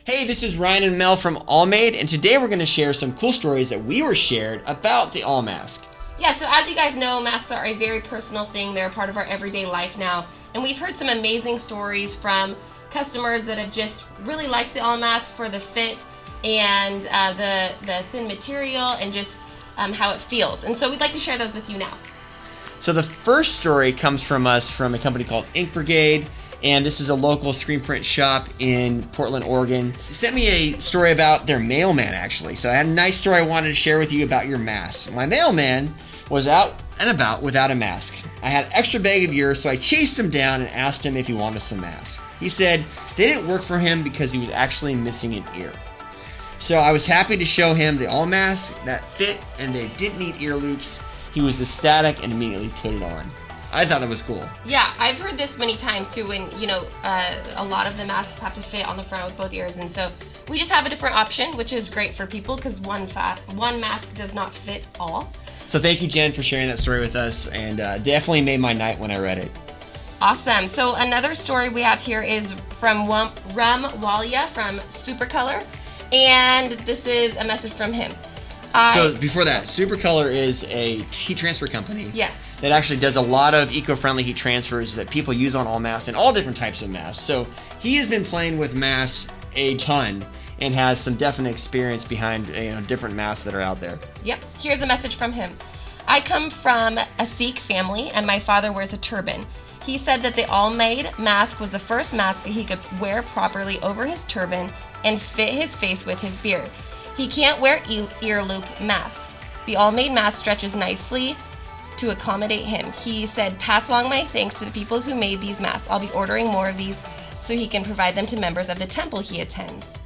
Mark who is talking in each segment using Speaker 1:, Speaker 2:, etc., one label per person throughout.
Speaker 1: Hey, this is Ryan and Mel from Allmade, and today we're going to share some cool stories that we were shared about the Allmask.
Speaker 2: Yeah, so as you guys know, masks are a very personal thing. They're a part of our everyday life now. And we've heard some amazing stories from customers that have just really liked the Allmask for the fit and the thin material and just how it feels. And so we'd like to share those with you now.
Speaker 1: So the first story comes from us from a company called Ink Brigade, and this is a local screen print shop in Portland, Oregon. They sent me a story about their mailman, actually. So I had a nice story I wanted to share with you about your mask. My mailman was out and about without a mask. I had an extra bag of yours, so I chased him down and asked him if he wanted some masks. He said they didn't work for him because he was actually missing an ear. So I was happy to show him the Allmask that fit and they didn't need ear loops. He was ecstatic and immediately put it on. I thought that was cool.
Speaker 2: Yeah, I've heard this many times too when, a lot of the masks have to fit on the front with both ears. And so we just have a different option, which is great for people because one mask does not fit all.
Speaker 1: So thank you, Jen, for sharing that story with us, and definitely made my night when I read it.
Speaker 2: Awesome. So another story we have here is from Rum Walia from Supercolor, and this is a message from him.
Speaker 1: So before that, Supercolor is a heat transfer company.
Speaker 2: Yes.
Speaker 1: That actually does a lot of eco-friendly heat transfers that people use on all masks and all different types of masks. So he has been playing with masks a ton and has some definite experience behind different masks that are out there.
Speaker 2: Yep. Here's a message from him. I come from a Sikh family and my father wears a turban. He said that the Allmade mask was the first mask that he could wear properly over his turban and fit his face with his beard. He can't wear ear loop masks. The Allmade mask stretches nicely to accommodate him. He said, pass along my thanks to the people who made these masks. I'll be ordering more of these so he can provide them to members of the temple he attends.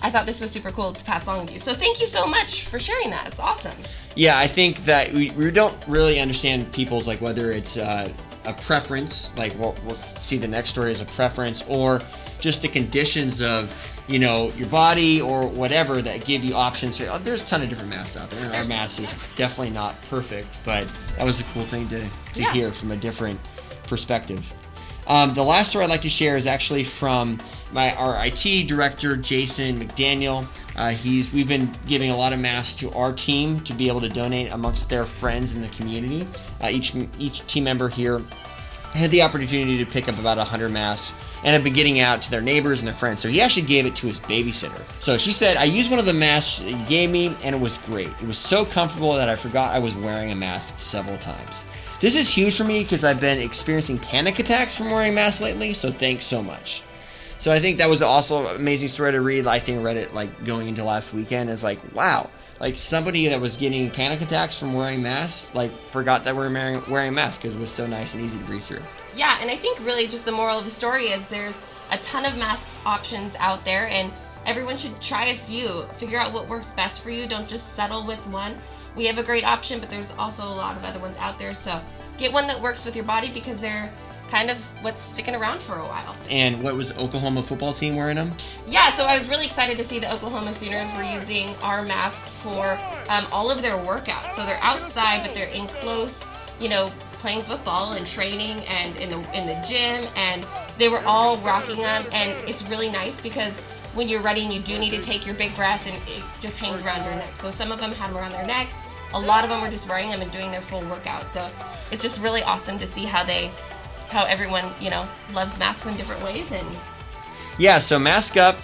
Speaker 2: I thought this was super cool to pass along to you. So thank you so much for sharing that. It's awesome.
Speaker 1: Yeah, I think that we don't really understand people's, whether it's a preference, we'll see the next story as a preference, or just the conditions of your body or whatever that give you options. There's a ton of different masks out there, and our mask is definitely not perfect, but that was a cool thing to hear from a different perspective. The last story I'd like to share is actually from our IT director, Jason McDaniel. We've been giving a lot of masks to our team to be able to donate amongst their friends in the community. Each team member here had the opportunity to pick up about 100 masks and have been getting out to their neighbors and their friends. So he actually gave it to his babysitter. So she said, I used one of the masks that you gave me and it was great. It was so comfortable that I forgot I was wearing a mask several times. This is huge for me because I've been experiencing panic attacks from wearing masks lately, so thanks so much. So I think that was also an amazing story to read. I think I read it going into last weekend. It's wow. Somebody that was getting panic attacks from wearing masks, forgot that we're wearing a mask because it was so nice and easy to breathe through.
Speaker 2: Yeah, and I think really just the moral of the story is there's a ton of masks options out there, and everyone should try a few. Figure out what works best for you. Don't just settle with one. We have a great option, but there's also a lot of other ones out there. So get one that works with your body because they're kind of what's sticking around for a while.
Speaker 1: And what was Oklahoma football team wearing them?
Speaker 2: Yeah, so I was really excited to see the Oklahoma Sooners were using our masks for all of their workouts. So they're outside, but they're in close, playing football and training and in the gym, and they were all rocking them. And it's really nice because when you're running, you do need to take your big breath, and it just hangs around your neck. So some of them had them around their neck. A lot of them were just wearing them and doing their full workout. So it's just really awesome to see how everyone, loves masks in different ways. And
Speaker 1: yeah, so mask up,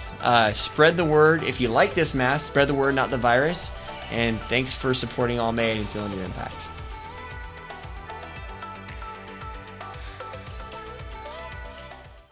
Speaker 1: spread the word. If you like this mask, spread the word, not the virus. And thanks for supporting Allmade and feeling your impact.